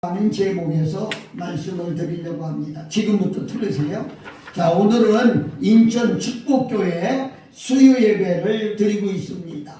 하는 제목에서 말씀을 드리려고 합니다. 지금부터 들으세요. 자, 오늘은 인천 축복교회 수요 예배를 드리고 있습니다.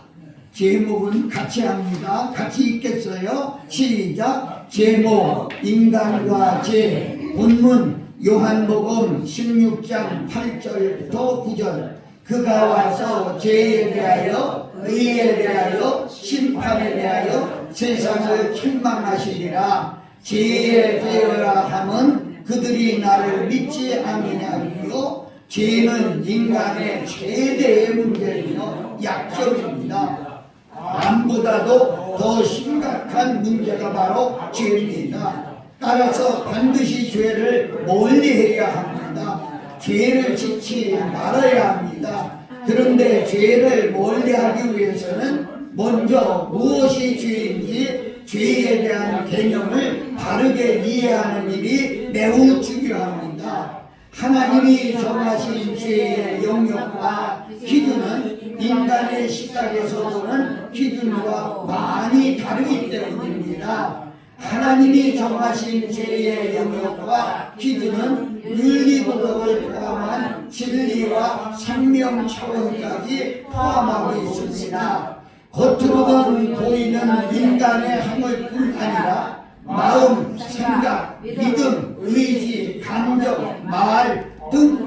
제목은 같이 합니다. 같이 읽겠어요. 시작. 제목 인간과 죄. 본문 요한복음 16장 8절부터 9절. 그가 와서 죄에 대하여 의에 대하여 심판에 대하여 세상을 책망하시리라. 죄에 대하여 함은 그들이 나를 믿지 아니하며 죄는 인간의 최대의 문제이며 약점입니다. 남보다도 더 심각한 문제가 바로 죄입니다. 따라서 반드시 죄를 멀리해야 합니다. 죄를 짓지 말아야 합니다. 그런데 죄를 멀리하기 위해서는 먼저 무엇이 죄인지 죄에 대한 개념을 바르게 이해하는 일이 매우 중요합니다. 하나님이 정하신 죄의 영역과 기준은 인간의 시각에서 보는 기준과 많이 다르기 때문입니다. 하나님이 정하신 죄의 영역과 기준은 윤리도덕을 포함한 진리와 생명 차원까지 포함하고 있습니다. 겉으로는 보이는 인간의 함을뿐 아니라 마음, 생각, 믿음, 의지, 감정, 말 등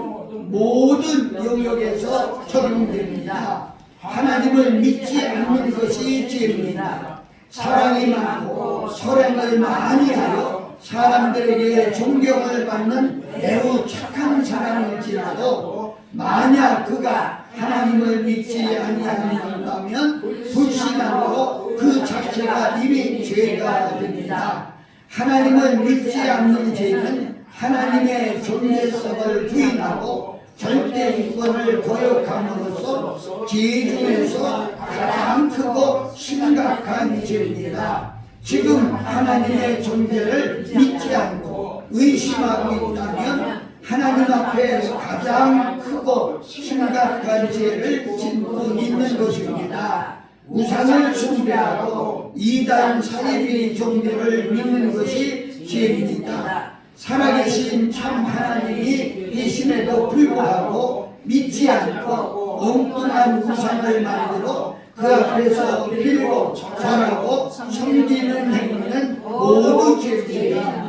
모든 영역에서 적용됩니다. 하나님을 믿지 않는 것이 죄입니다. 사랑이 많고 선행을 많이 하여 사람들에게 존경을 받는 매우 착한 사람일지라도 만약 그가 하나님을 믿지 아니한다면 불신앙으로 그 자체가 이미 죄가 됩니다. 하나님을 믿지 않는 죄는 하나님의 존재성을 부인하고 절대인권을 거역함으로써 죄 중에서 가장 크고 심각한 죄입니다. 지금 하나님의 존재를 믿지 않고 의심하고 있다면 하나님 앞에 가장 크고 심각한 죄를 짓고 있는 것입니다. 우상을 숭배하고 이단 사이비 종교를 믿는 것이 죄입니다. 살아계신 참 하나님이 계심에도 불구하고 믿지 않고 엉뚱한 우상을 만들어 그 앞에서 빌고 절하고 섬기는 행위는 모두 죄입니다.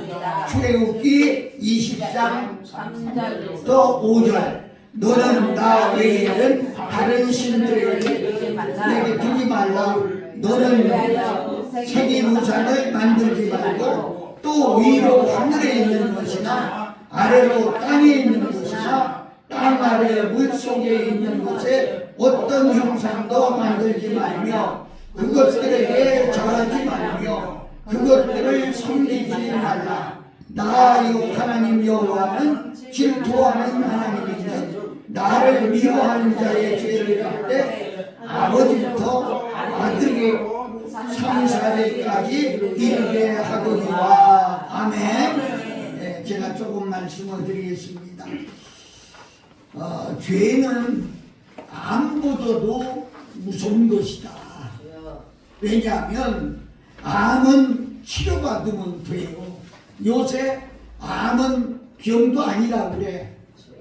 출애굽기 20장 3절부터 5절. 너는 나 외에는 다른 신들에게 두지 말라. 너는 새긴 우상을 만들지 말고 또 위로 하늘에 있는 것이나 아래로 땅에 있는 것이나 땅 아래 물속에 있는 것에 어떤 형상도 만들지 말며 그것들에게 절하지 말며 그것들을 섬기지 말라. 나 하나님 여호와는 질투하는 하나님이니 나를 미워하는 자의 죄를 할 때 아버지부터 아들에게 3,4대까지 이르게 하거니와. 아멘. 네, 제가 조금 말씀을 드리겠습니다. 죄는 암보다도 무서운 것이다. 왜냐하면 암은 치료받으면 돼요. 요새 암은 병도 아니라고 그래.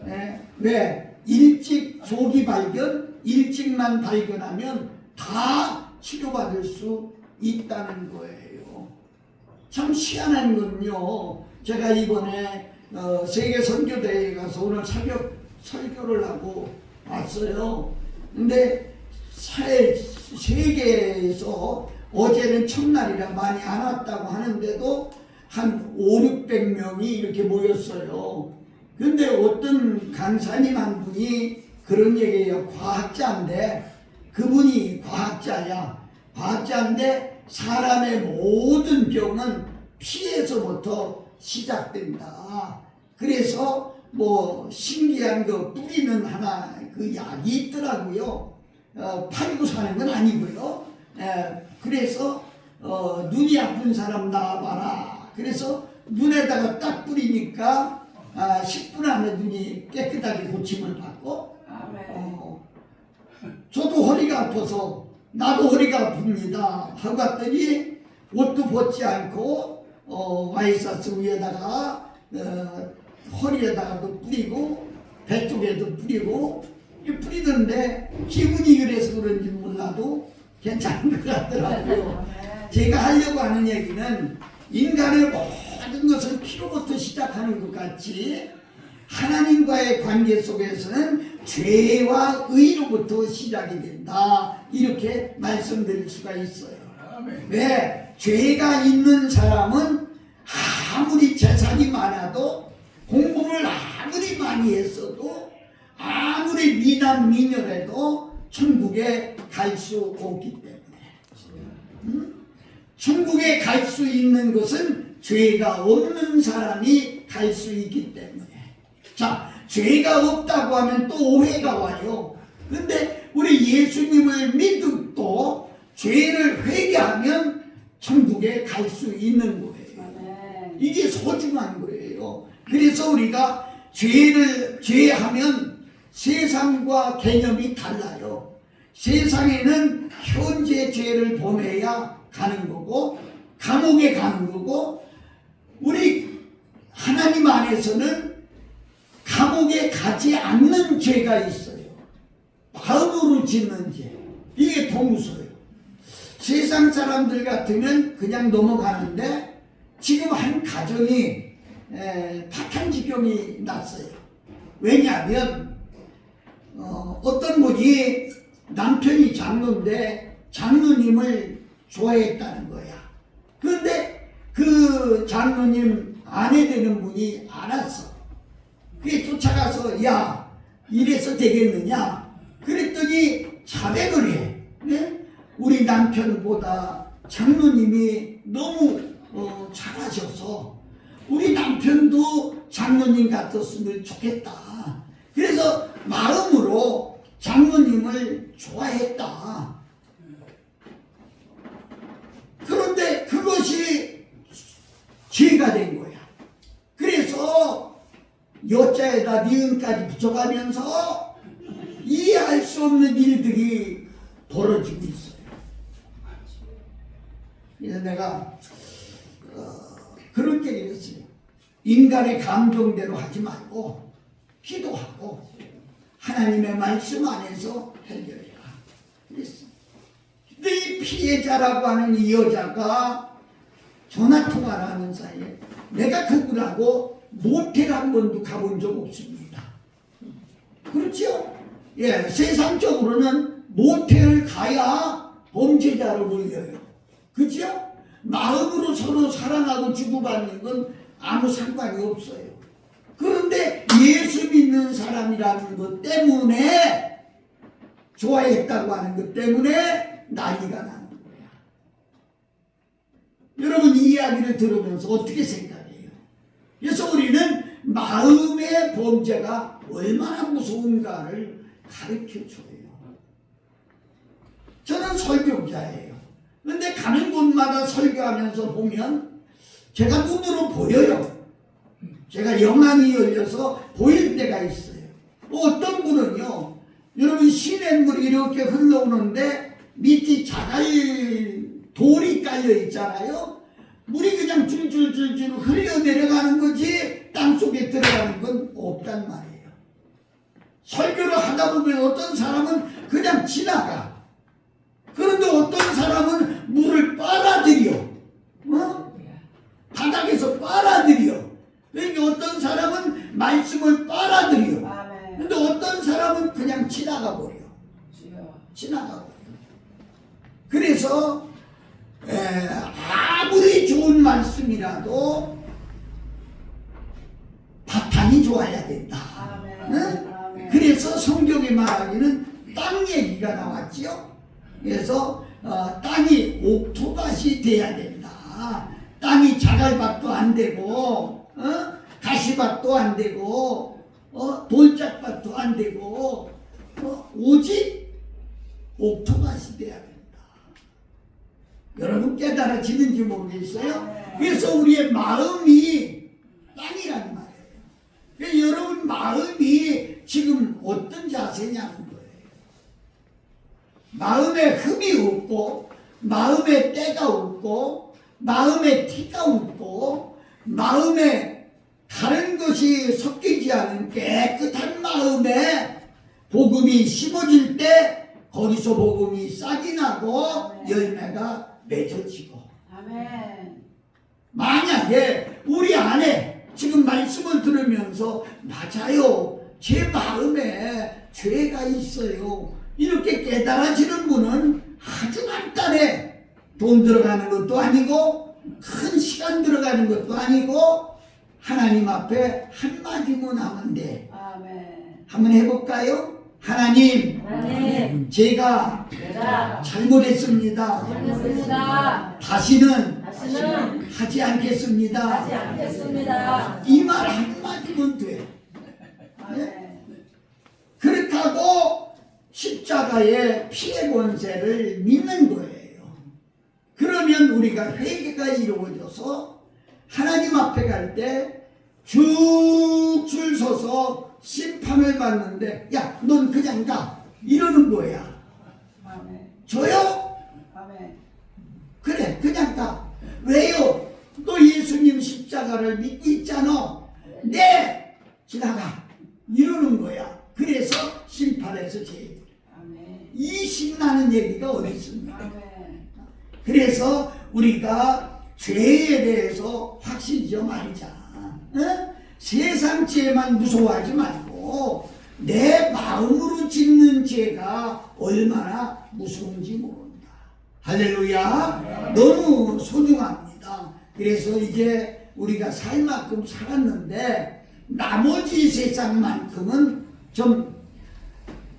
네. 왜? 일찍 조기 발견, 일찍만 발견하면 다 치료받을 수 있다는 거예요. 참 희한한 건요. 제가 이번에 세계 선교대회에 가서 오늘 새벽 설교를 하고 왔어요. 근데 세계에서 어제는 첫날이라 많이 안 왔다고 하는데도 한 500~600명이 이렇게 모였어요. 근데 어떤 강사님 한 분이 그런 얘기예요. 과학자인데 그분이 과학자야. 과학자인데 사람의 모든 병은 피에서부터 시작된다. 그래서 뭐 신기한 거 뿌리는 하나 그 약이 있더라고요. 팔고 사는 건 아니고요. 그래서 눈이 아픈 사람 나와봐라. 그래서 눈에다가 딱 뿌리니까 10분 안에 눈이 깨끗하게 고침을 받고 저도 허리가 아파서 나도 허리가 아픕니다 하고 갔더니 옷도 벗지 않고 와이셔츠 위에다가 허리에다가도 뿌리고 배 쪽에도 뿌리고 뿌리던데 기분이 그래서 그런지 몰라도 괜찮은 것 같더라고요. 제가 하려고 하는 얘기는 인간의 모든 것을 피로부터 시작하는 것 같이 하나님과의 관계 속에서는 죄와 의로부터 시작이 된다, 이렇게 말씀드릴 수가 있어요. 왜? 죄가 있는 사람은 아무리 재산이 많아도 공부를 아무리 많이 했어도 아무리 미남미녀해도 천국에 갈 수 없기 때문에, 천국에 갈 수 있는 것은 죄가 없는 사람이 갈 수 있기 때문에. 자, 죄가 없다고 하면 또 오해가 와요. 근데 우리 예수님을 믿고 죄를 회개하면 천국에 갈 수 있는 거예요. 이게 소중한 거예요. 그래서 우리가 죄하면 세상과 개념이 달라요. 세상에는 현재 죄를 범해야 가는 거고 감옥에 가는 거고, 우리 하나님 안에서는 감옥에 가지 않는 죄가 있어요. 마음으로 짓는 죄. 이게 더 무서워요. 세상 사람들 같으면 그냥 넘어가는데 지금 한 가정이 파탄 지경이 났어요. 왜냐하면 어떤 분이 남편이 장로인데 장로님을 좋아했다는 거야. 그런데 그 장로님 아내 되는 분이 알았어. 그게 쫓아가서 야, 이래서 되겠느냐? 그랬더니 자백을 해. 네? 우리 남편보다 장로님이 너무 잘하셔서 우리 남편도 장로님 같았으면 좋겠다. 그래서 마음으로 장로님을 좋아했다. 그런데 그것이 죄가 된 거야. 그래서 여자에다 니은까지 붙여가면서 이해할 수 없는 일들이 벌어지고 있어요. 그래서 내가 그런 얘기를 했어요. 인간의 감정대로 하지 말고 기도하고 하나님의 말씀 안에서 해결해라. 그랬어. 근데 이 피해자라고 하는 이 여자가 전화통화를 하는 사이에 내가 그분하고 모텔 한 번도 가본 적 없습니다. 그렇죠? 예, 세상적으로는 모텔을 가야 범죄자로 몰려요. 그렇죠? 마음으로 서로 사랑하고 주고받는 건 아무 상관이 없어요. 그런데 예수 믿는 사람이라는 것 때문에, 좋아했다고 하는 것 때문에 난리가 나는 거야. 여러분 이 이야기를 들으면서 어떻게 생각해요? 그래서 우리는 마음의 범죄가 얼마나 무서운가를 가르쳐줘요. 저는 설교자예요. 그런데 가는 곳마다 설교하면서 보면 제가 눈으로 보여요. 제가 영안이 열려서 보일 때가 있어요. 어떤 분은요, 여러분 시냇물이 이렇게 흘러오는데 밑이 자갈 돌이 깔려 있잖아요. 물이 그냥 줄줄줄줄 흘려 내려가는 거지 땅속에 들어가는 건 없단 말이에요. 설교를 하다 보면 어떤 사람은 그냥 지나가. 그런데 어떤 사람은 물을 빨아들여. 바닥에서 빨아들여. 그러니까 어떤 사람은 말씀을 빨아들여. 근데 어떤 사람은 그냥 지나가 버려. 지나가 버려. 그래서 아무리 좋은 말씀이라도 바탕이 좋아야 된다. 그래서 성경에 말하기는 땅 얘기가 나왔지요. 그래서 땅이 옥토밭이 돼야 된다. 땅이 자갈밭도 안 되고 가시밭도 안 되고 돌짝밭도 안 되고 오직 옥토밭이 돼야 된다. 여러분 깨달아지는지 모르겠어요? 그래서 우리의 마음이 땅이란 말이에요. 그래서 여러분 마음이 지금 어떤 자세냐는 거예요. 마음에 흠이 없고 마음에 때가 없고 마음에 티가 없고 마음에 다른 것이 섞이지 않은 깨끗한 마음에 복음이 심어질 때 거기서 복음이 싹이 나고 열매가 맺어지고. 아멘. 만약에 우리 안에 지금 말씀을 들으면서 맞아요, 제 마음에 죄가 있어요, 이렇게 깨달아지는 분은 아주 간단해. 돈 들어가는 것도 아니고 큰 시간 들어가는 것도 아니고 하나님 앞에 한마디만 하면 돼. 아멘. 한번 해볼까요? 하나님, 하나님, 제가 내가 잘못했습니다. 잘못했습니다. 다시는 다시는 하지 않겠습니다. 하지 않겠습니다. 이 말 한마디면 돼. 아멘. 그렇게 하고 십자가의 피의 권세를 믿는 거예요. 그러면 우리가 회개가 이루어져서 하나님 앞에 갈 때 쭉 줄 서서 심판을 받는데, 야, 넌 그냥 가, 이러는 거야. 아멘. 저요? 아멘. 그래, 그냥 가. 왜요? 너 예수님 십자가를 믿고 있잖아. 네, 지나가, 이러는 거야. 그래서 심판에서 제일 아멘. 이 신나는 얘기가 어디 있습니까? 아멘. 그래서 우리가 죄에 대해서 확신 좀 알자. 어? 세상 죄만 무서워하지 말고 내 마음으로 짓는 죄가 얼마나 무서운지 모른다. 할렐루야. 너무 소중합니다. 그래서 이제 우리가 살 만큼 살았는데 나머지 세상만큼은 좀,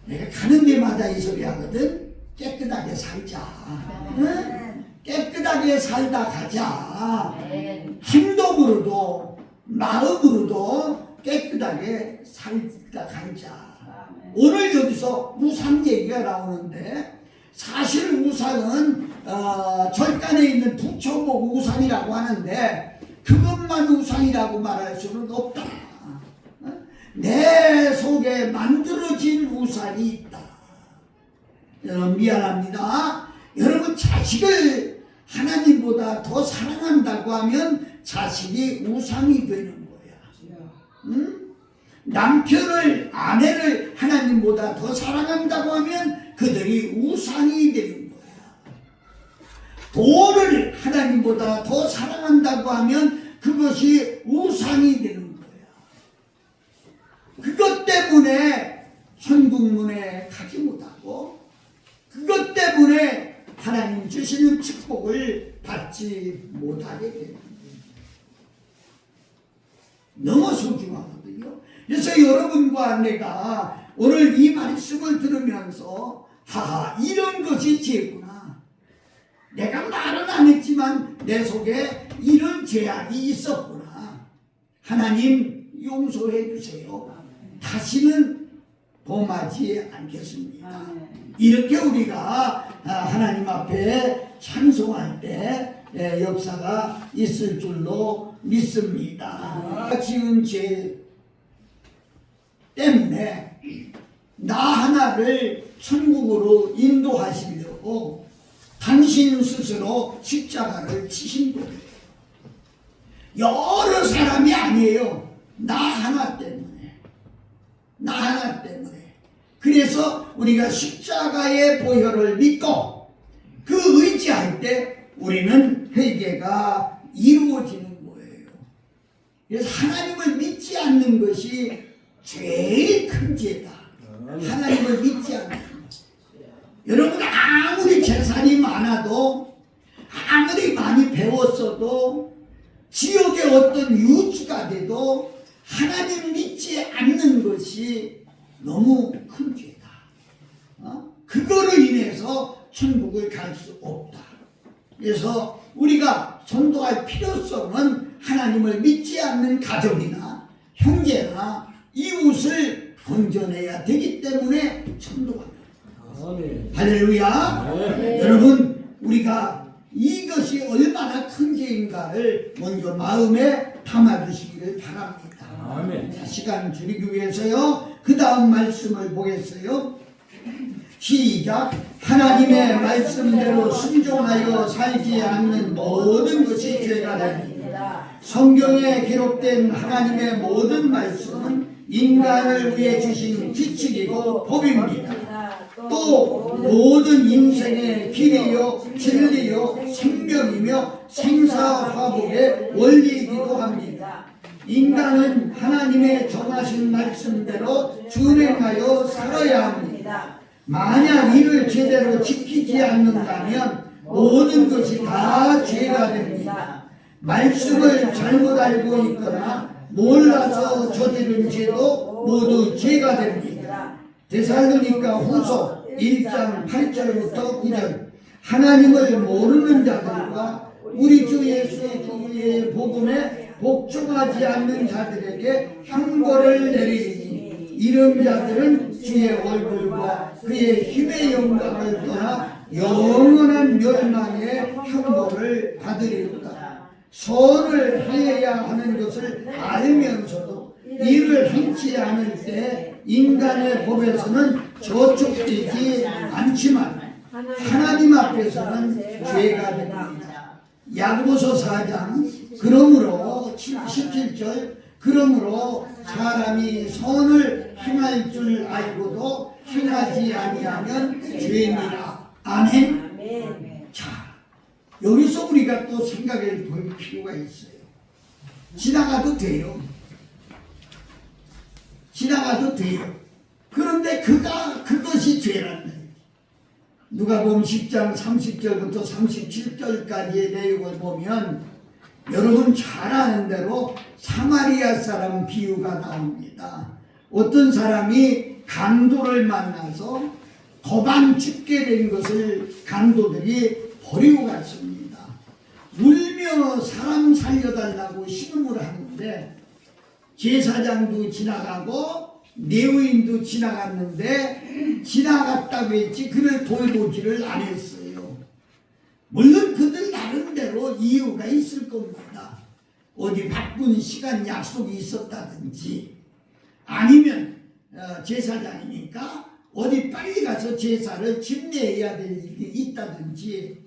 내가 가는 데마다 이 소리 하거든. 깨끗하게 살자. 응? 깨끗하게 살다 가자. 행동으로도 마음으로도 깨끗하게 살다 가자. 오늘 여기서 우상 얘기가 나오는데, 사실 우상은 절간에 있는 부처목 우상이라고 하는데 그것만 우상이라고 말할 수는 없다. 내 속에 만들어진 우상이 있다. 여러분, 미안합니다. 여러분, 자식을 하나님보다 더 사랑한다고 하면 자식이 우상이 되는 거야. 응? 남편을, 아내를 하나님보다 더 사랑한다고 하면 그들이 우상이 되는 거야. 돈을 하나님보다 더 사랑한다고 하면 그것이 우상이 되는 거야. 그것 때문에 천국문에 가지 못하고, 그것 때문에 하나님 주시는 축복을 받지 못하게 되는 거예요. 너무 소중하거든요. 그래서 여러분과 내가 오늘 이 말씀을 들으면서, 하하, 이런 것이 죄구나. 내가 말은 안 했지만 내 속에 이런 죄악이 있었구나. 하나님 용서해 주세요. 다시는 범하지 않겠습니다. 이렇게 우리가 하나님 앞에 찬송할 때 역사가 있을 줄로 믿습니다. 지은 죄 때문에 나 하나를 천국으로 인도하시려고 당신 스스로 십자가를 치신 거예요. 여러 사람이 아니에요. 나 하나 때문에. 나 하나 때문에. 그래서 우리가 십자가의 보혈을 믿고 그 의지할 때 우리는 회개가 이루어지는 거예요. 그래서 하나님을 믿지 않는 것이 제일 큰 죄다. 하나님을 믿지 않는 것. 여러분, 아무리 재산이 많아도, 아무리 많이 배웠어도, 지옥의 어떤 유지가 돼도 하나님 믿지 않는 것이 너무 큰 죄다. 그거로 인해서 천국을 갈 수 없다. 그래서 우리가 전도할 필요성은 하나님을 믿지 않는 가족이나 형제나 이웃을 건져내야 되기 때문에 전도합니다. 할렐루야. 여러분, 우리가 이것이 얼마나 큰 죄인가를 먼저 마음에 담아주시기를 바랍니다. 아멘. 자, 시간 줄이기 위해서요, 그 다음 말씀을 보겠어요. 시작. 하나님의 말씀대로 순종하여 살지 않는 모든 것이 죄가 됩니다. 성경에 기록된 하나님의 모든 말씀은 인간을 위해 주신 지식이고 법입니다. 또 모든 인생의 길이요 진리요 생명이며 생사화복의 원리이기도 합니다. 인간은 하나님의 정하신 말씀대로 준행하여 살아야 합니다. 만약 이를 제대로 지키지 않는다면 모든 것이 다 죄가 됩니다. 말씀을 잘못 알고 있거나 몰라서 저지른 죄도 모두 죄가 됩니다. 데살로니가 후서 1장 8절부터 9절. 하나님을 모르는 자들과 우리 주 예수 그리스도의 복음에 복종하지 않는 자들에게 형벌을 내리니 이런 자들은 주의 얼굴과 그의 힘의 영광을 떠나 영원한 멸망의 형벌을 받으리로다. 선을 행해야 하는 것을 알면서도 이를 행치 않을 때 인간의 법에서는 저촉되지 않지만 하나님 앞에서는 죄가 됩니다. 야고보서 4장 그러므로 17절 그러므로 사람이 선을 행할 줄 알고도 행하지 아니하면 죄니라. 아멘. 자, 여기서 우리가 또 생각해 볼 필요가 있어요. 지나가도 돼요. 지나가도 돼요. 그런데 그것이 죄라는 거예요. 누가복음 10장 30절부터 37절까지의 내용을 보면 여러분 잘 아는 대로 사마리아 사람 비유가 나옵니다. 어떤 사람이 강도를 만나서 도망 죽게 된 것을 강도들이 버리고 갔습니다. 울며 사람 살려달라고 신음을 하는데 제사장도 지나가고 레위인도 지나갔는데 지나갔다고 했지 그를 돌보지를 안 했어요. 물론 그들 나름대로 이유가 있을 겁니다. 어디 바쁜 시간 약속이 있었다든지 아니면 제사장이니까 어디 빨리 가서 제사를 집례해야 될 일이 있다든지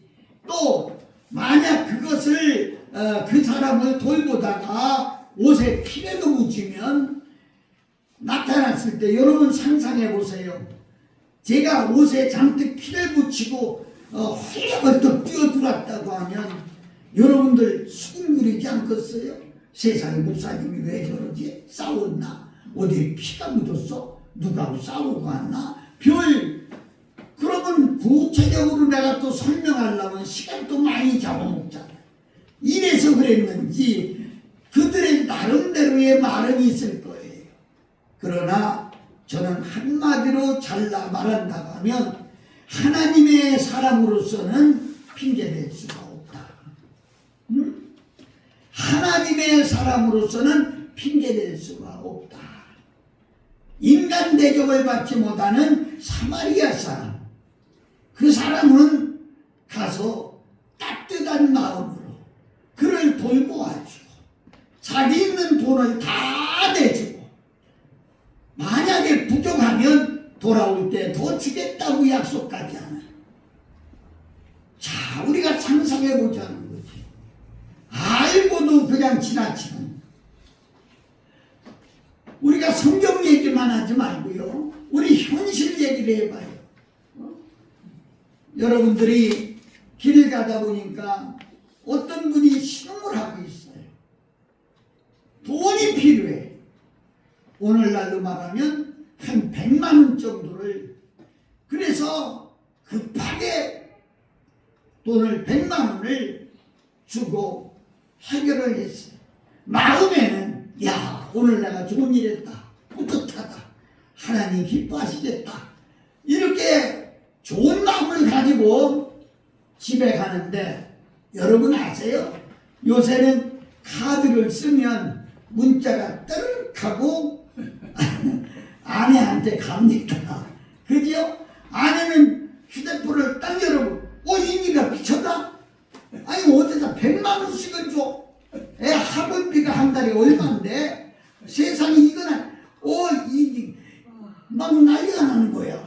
또 만약 그것을 그 사람을 돌보다가 옷에 피를 묻히면 나타났을 때 여러분 상상해 보세요. 제가 옷에 잔뜩 피를 묻히고 훌쩍 뛰어들었다고 하면 여러분들 수군거리지 않겠어요? 세상에 목사님이 왜 저러지? 싸웠나? 어디에 피가 묻었어? 누가하고 싸우고 왔나? 그러면 구체적으로 내가 또 설명하려면 시간도 많이 잡아먹잖아. 이래서 그랬는지 그들의 나름대로의 말은 있을 거예요. 그러나 저는 한마디로 잘라 말한다고 하면 하나님의 사람으로서는 핑계댈 수가 없다. 하나님의 사람으로서는 핑계댈 수가 없다. 인간 대접을 받지 못하는 사마리아 사람, 그 사람은 가서 따뜻한 마음으로 그를 돌보아주고 자기 있는 돈을 다 내주고 만약에 부족하면 돌아올 때 더 주겠다고 약속까지 하는. 자, 우리가 상상해 보자는 거지. 알고도 그냥 지나치는. 우리가 성경 얘기만 하지 말고요. 우리 현실 얘기를 해봐요. 여러분들이 길을 가다 보니까 어떤 분이 신음을 하고 있어요. 돈이 필요해. 오늘날로 말하면 한 100만 원 정도를 그래서 급하게 돈을 100만 원을 주고 해결을 했어요. 마음에는 야 오늘 내가 좋은 일 했다. 뿌듯하다. 하나님 기뻐하시겠다. 이렇게 좋은 마음을 가지고 집에 가는데 여러분 아세요? 요새는 카드를 쓰면 문자가 떠르륵하고 아내한테 갑니까? 그죠? 아내는 휴대폰을 딱 열어보고 이니가 미쳤다? 아니 어디다 100만 원씩을 줘? 애 학원비가 한 달에 얼마인데? 세상에 이거는 막 난리가 나는 거야.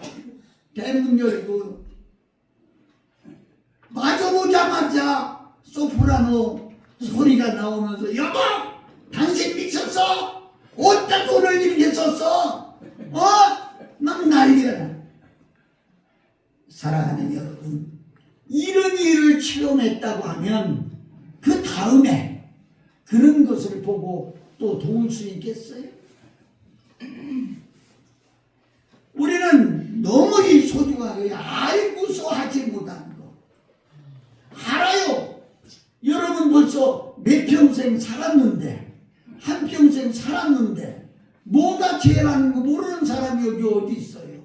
대문 글을 이렇게 썼어? 난 난리가 나. 사랑하는 여러분, 이런 일을 체험했다고 하면 그 다음에 그런 것을 보고 또 도울 수 있겠어요? 우리는 너무 이 소중하게 알고서 하지 못하는 거 알아요. 여러분 벌써 몇 평생 살았는데, 한 평생 살았는데 뭐가 죄라는 거 모르는 사람이 여기 어디 있어요?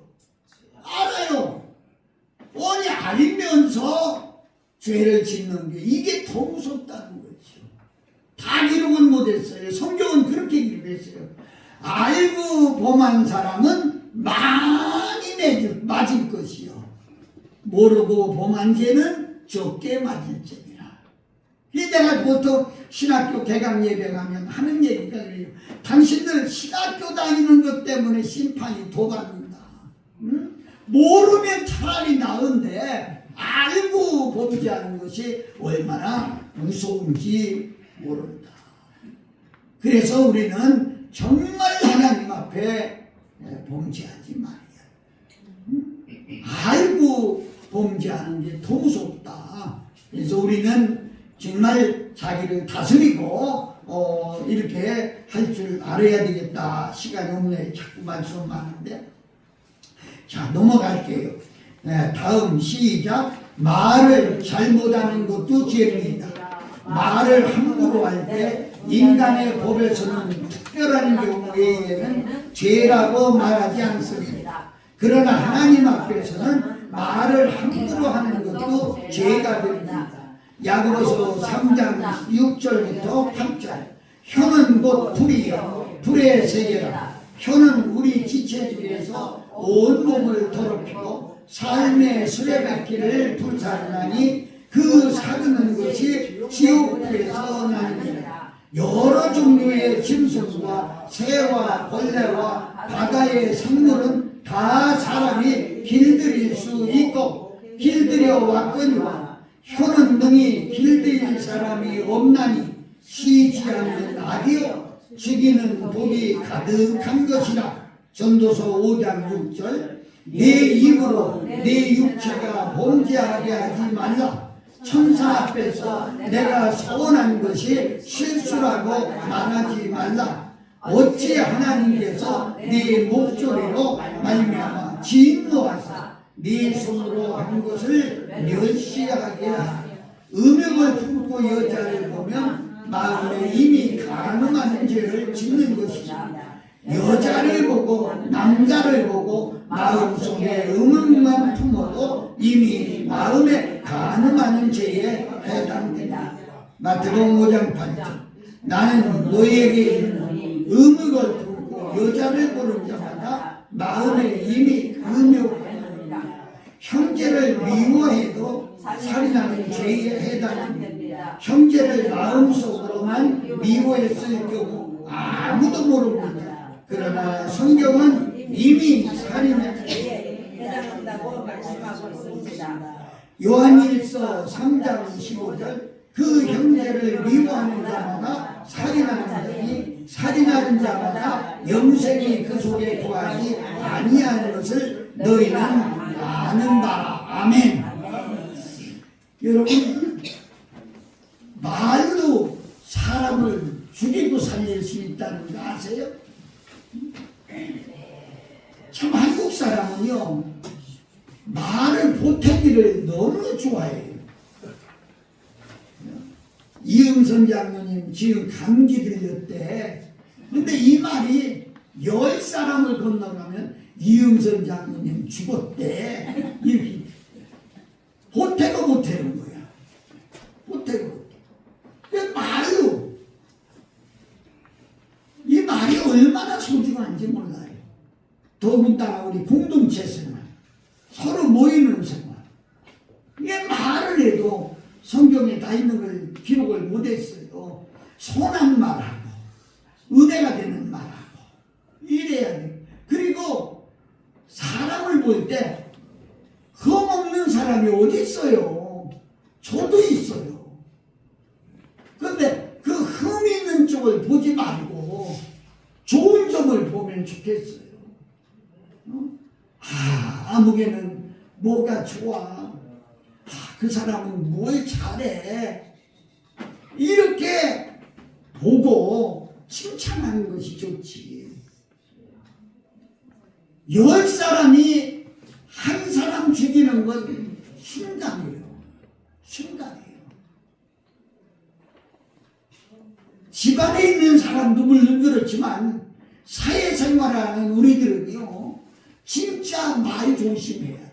알아요. 아니 알면서 죄를 짓는 게 이게 더 무섭다는 거죠. 다 기록은 못했어요. 성경은 그렇게 기록했어요. 알고 범한 사람은 많이 맞을 것이요, 모르고 범한 죄는 적게 맞을지니라. 내가 보통 신학교 개강 예배 가면 하는 얘기가 그래요. 당신들 신학교 다니는 것 때문에 심판이 더 받는다. 응? 모르면 차라리 나은데 알고 범죄하는 것이 얼마나 무서운지 모른다. 그래서 우리는 정말 하나님 앞에 범죄하지 말아야 돼. 알고 범죄하는 게 더 무섭다. 그래서 우리는 정말 자기를 다스리고 이렇게 할 줄 알아야 되겠다. 시간이 없네. 자꾸 말씀 많은데. 자, 넘어갈게요. 네, 다음 시작. 말을 잘못하는 것도 죄입니다. 말을 함부로 할 때 인간의 법에서는 특별한 경우에는 죄라고 말하지 않습니다. 그러나 하나님 앞에서는 말을 함부로 하는 것도 죄가 됩니다. 야고보서 3장 6절부터 8절. 혀는 곧 불이요 불의 세계라. 혀는 우리 지체 중에서 온몸을 더럽히고 삶의 수레바퀴를 불사르나니 그 사르는 것이 지옥불에서 나느니라. 여러 종류의 짐승과 새와 벌레와 바다의 생물은 다 사람이 길들일 수 있고 길들여 왔거니와 혀는 능히 길들일 사람이 없나니 쉬지 않는 악이요 죽이는 독이 가득한 것이라. 전도서 5장 6절. 내 입으로 내 육체가 범죄하게 하지 말라. 천사 앞에서 내가 서원한 것이 실수라고 말하지 말라. 어찌 하나님께서 네 목소리로 말미암아 진노하사 네 손으로 한 것을 멸시하게 하라. 음욕을 품고 여자를 보면 마음에 이미 간음하는 죄를 짓는 것이다. 여자를 보고 남자를 보고 마음속에 음욕만 품어도 이미 마음에 간음하는 죄에 해당된다. 마태복음 5장 8절. 나는 너희에게 이르노니 음욕을 품고 여자를 보는 자마다 마음에 이미 음욕하느니라. 형제를 미워해도 살인하는 죄에 해당합니다. 형제를 마음속으로만 미워했을 경우 아무도 모릅니다. 그러나 성경은 이미 살인하는 죄에 해당한다고 말씀하고 있습니다. 요한일서 3장 15절. 그 형제를 미워하는 자마다 살인하는 자니 살인하는 자마다 영생이 그 속에 거하지 아니하는 것을 너희는 아는 바. 아멘. 여러분, 말로 사람을 죽이고 살릴 수 있다는 거 아세요? 참 한국 사람은요 말을 보태기를 너무 좋아해요. 이응선 장로님 지금 감기 들렸대. 근데 이 말이 10사람을 건너가면 이응선 장로님 죽었대. 이렇게 보태고 못하는 거야. 보태고. 그 말로 이 말이 얼마나 소중한지 몰라요. 더군다나 우리 공동체 생활, 서로 모이는 생활. 이게 말을 해도 성경에 다 있는 걸 기록을 못했어요. 선한 말하고 은혜가 되는 말하고 이래야 돼. 그리고 사람을 볼 때 흠없는 사람이 어디 있어요? 저도 있어요. 그런데 그 흠 있는 쪽을 보지 말고 좋은 점을 보고 하면 좋겠어요. 아무개는 뭐가 좋아? 그 사람은 뭘 잘해? 이렇게 보고 칭찬하는 것이 좋지. 10사람이 한 사람 죽이는 건 순간이에요. 순간이에요. 집안에 있는 사람도 물론 그렇지만 사회생활하는 우리들은요 진짜 말 조심해야 돼요.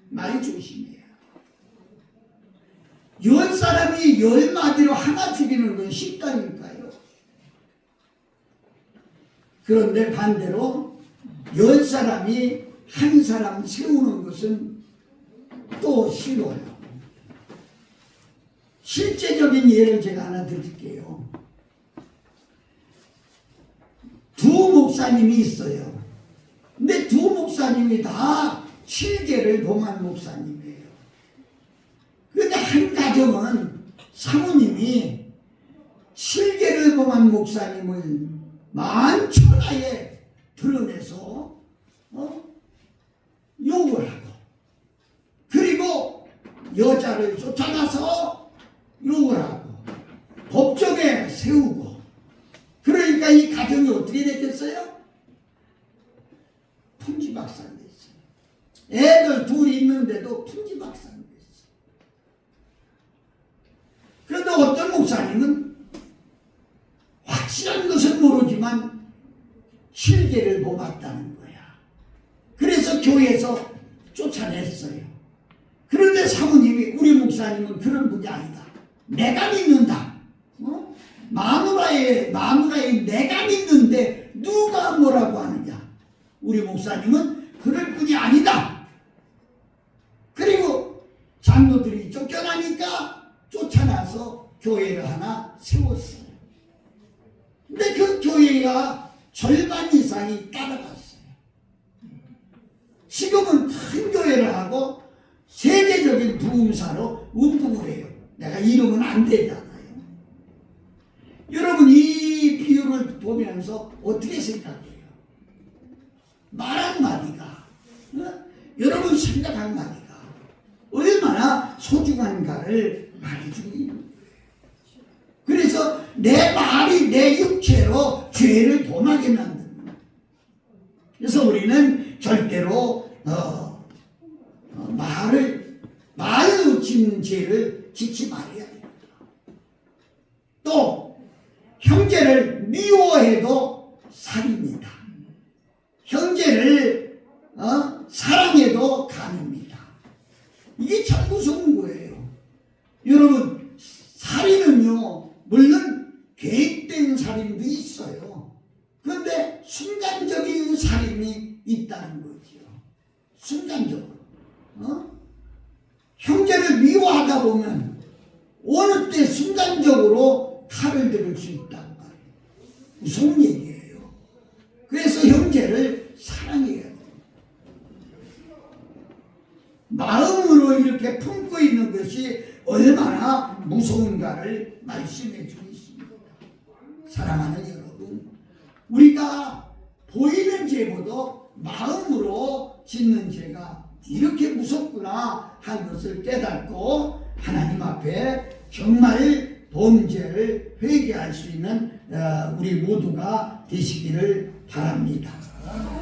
말 조심해야. 10사람이 10마디로 하나 죽이는 건 쉽다니까요. 그런데 반대로 10사람이 한 사람 세우는 것은 또 싫어요. 실제적인 예를 제가 하나 드릴게요. 두 목사님이 있어요. 근데 두 목사님이 다 7개를 범한 목사님이에요. 그런데 한 가정은 사모님이 7개를 범한 목사님을 만천하에 드러내서 욕을 하고, 그리고 여자를 쫓아가서 욕을 하고 법정에 세우고, 그러니까 이 가정이 어떻게 됐겠어요? 풍지박산 됐어요. 애들 둘이 있는데도 풍지박산 됐어요. 그런데 어떤 목사님은 확실한 것은 모르지만 실계를 범했다는 거야. 그래서 교회에서 쫓아냈어요. 그런데 사모님이, 우리 목사님은 그런 분이 아니다. 내가 믿는다. 마누라에 내가 믿는데 누가 뭐라고 하느냐. 우리 목사님은 그럴 분이 아니다. 그리고 장로들이 쫓겨나니까 쫓아나서 교회를 하나 세웠어요. 근데 그 교회가 절반 이상이 따라갔어요. 지금은 큰 교회를 하고 세계적인 부흥사로 운동을 해요. 내가 이러면 안 되잖아요. 여러분, 이 비유를 보면서 어떻게 생각해요? 말 한마디가, 여러분 생각 한마디가 얼마나 소중한가를 말해주고 있는 거예요. 그래서 내 말이 내 육체로 죄를 범하게 만드는 거예요. 그래서 우리는 절대로 말로 짓는 죄를 짓지 말아야 됩니다. 또 형제를 미워해도 살입니다. 형제를 사랑해도 간입니다. 이게 참 무서운 거예요. 여러분, 살인은요 물론 계획된 살인도 있어요. 그런데 순간적인 살인이 있다는 거죠. 순간적으로. 형제를 미워하다 보면 어느 때 순간적으로 칼을 들을 수 있단 말이에요. 무서운 얘기예요. 그래서 형제를 사랑해야 돼요. 마음으로 이렇게 품고 있는 것이 얼마나 무서운가를 말씀해 주고 있습니다. 사랑하는 여러분, 우리가 보이는 죄보다 마음으로 짓는 죄가 이렇게 무섭구나 한 것을 깨닫고 하나님 앞에 정말 범죄를 회개할 수 있는 우리 모두가 되시기를 바랍니다.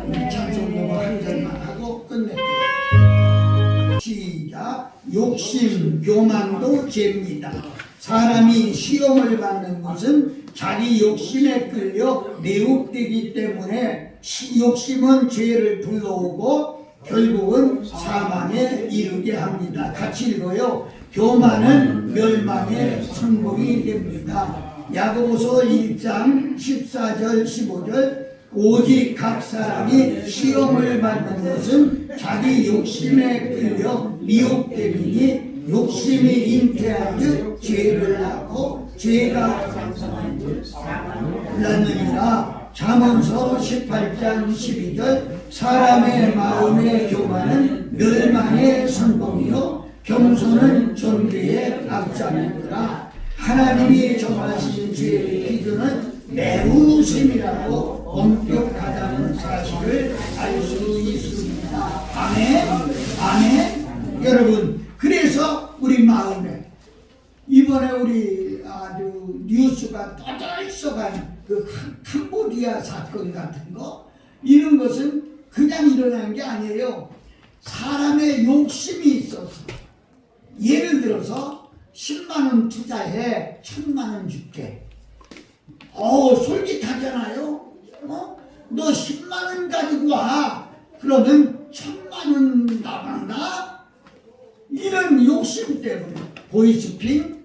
우리 찬송곡 한 절만 하고 끝낼게요. 시작. 욕심, 교만도 죄입니다. 사람이 시험을 받는 것은 자기 욕심에 끌려 매혹되기 때문에 욕심은 죄를 불러오고 결국은 사망에 이르게 합니다. 같이 읽어요. 교만은 멸망의 선봉이 됩니다. 야고보서 1장 14절 15절. 오직 각 사람이 시험을 받는 것은 자기 욕심에 끌려 미혹됨이니 욕심이 잉태하여 죄를 낳고 죄가 낳느니라. 잠언서 18장 12절. 사람의 마음의 교만은 멸망의 선봉이요 겸손은 존귀의 앞장이니라. 하나님이 정하신 죄의 기준은 매우 욕심이라고 엄격하다는 사실을 알 수 있습니다. 아멘. 아멘. 여러분, 그래서 우리 마음에 이번에 우리 아주 뉴스가 떠들썩한 그 캄보디아 사건 같은 거, 이런 것은 그냥 일어나는 게 아니에요. 사람의 욕심이 있어서, 예를 들어서 10만원 투자해 1000만원 줄게. 솔깃하잖아요. 너 10만원 가지고 와. 그러면 1000만원 나간다. 이런 욕심 때문에 보이스피싱,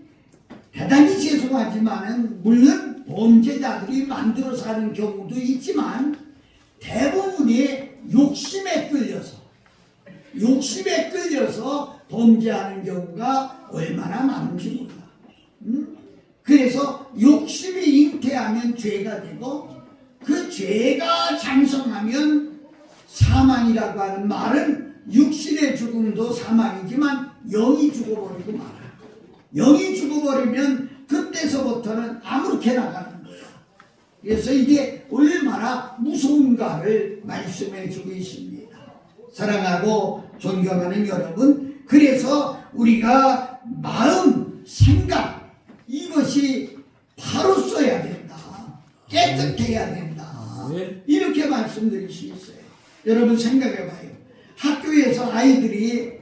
대단히 죄송하지만은 물론 범죄자들이 만들어서 하는 경우도 있지만 대부분이 욕심에 끌려서 범죄하는 경우가 얼마나 많은지 몰라. 그래서 욕심이 잉태하면 죄가 되고, 그 죄가 장성하면 사망이라고 하는 말은 육신의 죽음도 사망이지만 영이 죽어버리고 말아. 영이 죽어버리면 그때서부터는 아무렇게나 가는 거야. 그래서 이게 얼마나 무서운가를 말씀해 주고 있습니다. 사랑하고 존경하는 여러분, 그래서 우리가 마음, 생각, 이것이 바로 써야 된다. 깨끗해야 된다. 이렇게 말씀드릴 수 있어요. 여러분 생각해 봐요. 학교에서 아이들이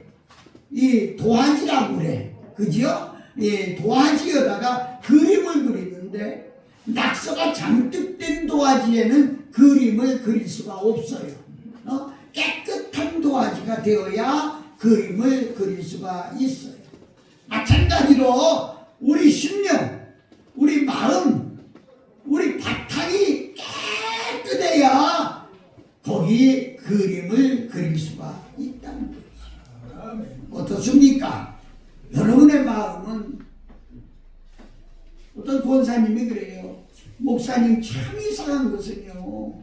이 도화지라고 그래. 그죠? 예, 도화지에다가 그림을 그리는데 낙서가 잔뜩 된 도화지에는 그림을 그릴 수가 없어요. 깨끗한 도화지가 되어야 그림을 그릴 수가 있어요. 마찬가지로 우리 심령, 우리 마음, 우리 바탕이 깨끗해야 거기 그림을 그릴 수가 있다는 거죠. 어떻습니까? 여러분의 마음은, 어떤 권사님이 그래요. 목사님, 참 이상한 것은요,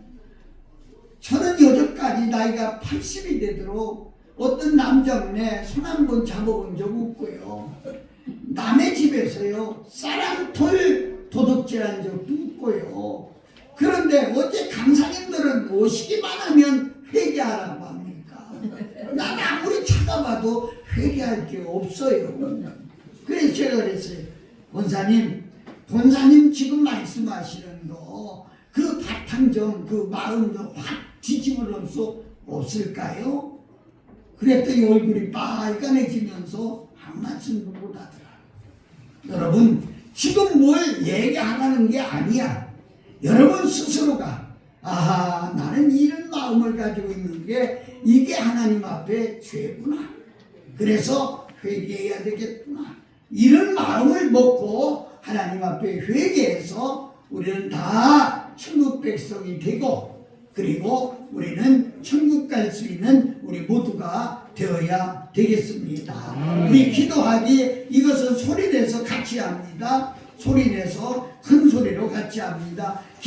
저는 여태까지 나이가 80이 되도록 어떤 남자분의 손 한 번 잡아본 적 없고요, 남의 집에서요 쌀한톨 도둑질한 적도 없고요. 그런데 어째 강사님들은 오시기만 하면 회개하라고 합니까? 난 아무리 찾아봐도 회개할 게 없어요. 그래서 제가 그랬어요. 권사님 지금 말씀하시는 거, 그 바탕 좀, 그 마음 좀 확 뒤집어 놓을 수 없을까요? 그랬더니 얼굴이 빨간해지면서 한 말씀도 못하더라. 여러분, 지금 뭘 얘기하라는 게 아니야. 여러분 스스로가 나는 이런 마음을 가지고 있는 게 이게 하나님 앞에 죄구나. 그래서 회개해야 되겠구나. 이런 마음을 먹고 하나님 앞에 회개해서 우리는 다 천국 백성이 되고, 그리고 우리는 천국 갈 수 있는 우리 모두가 되어야 되겠습니다. 우리 기도하기, 이것은 소리내서 같이 합니다. 소리내서 큰 소리로 같이 합니다.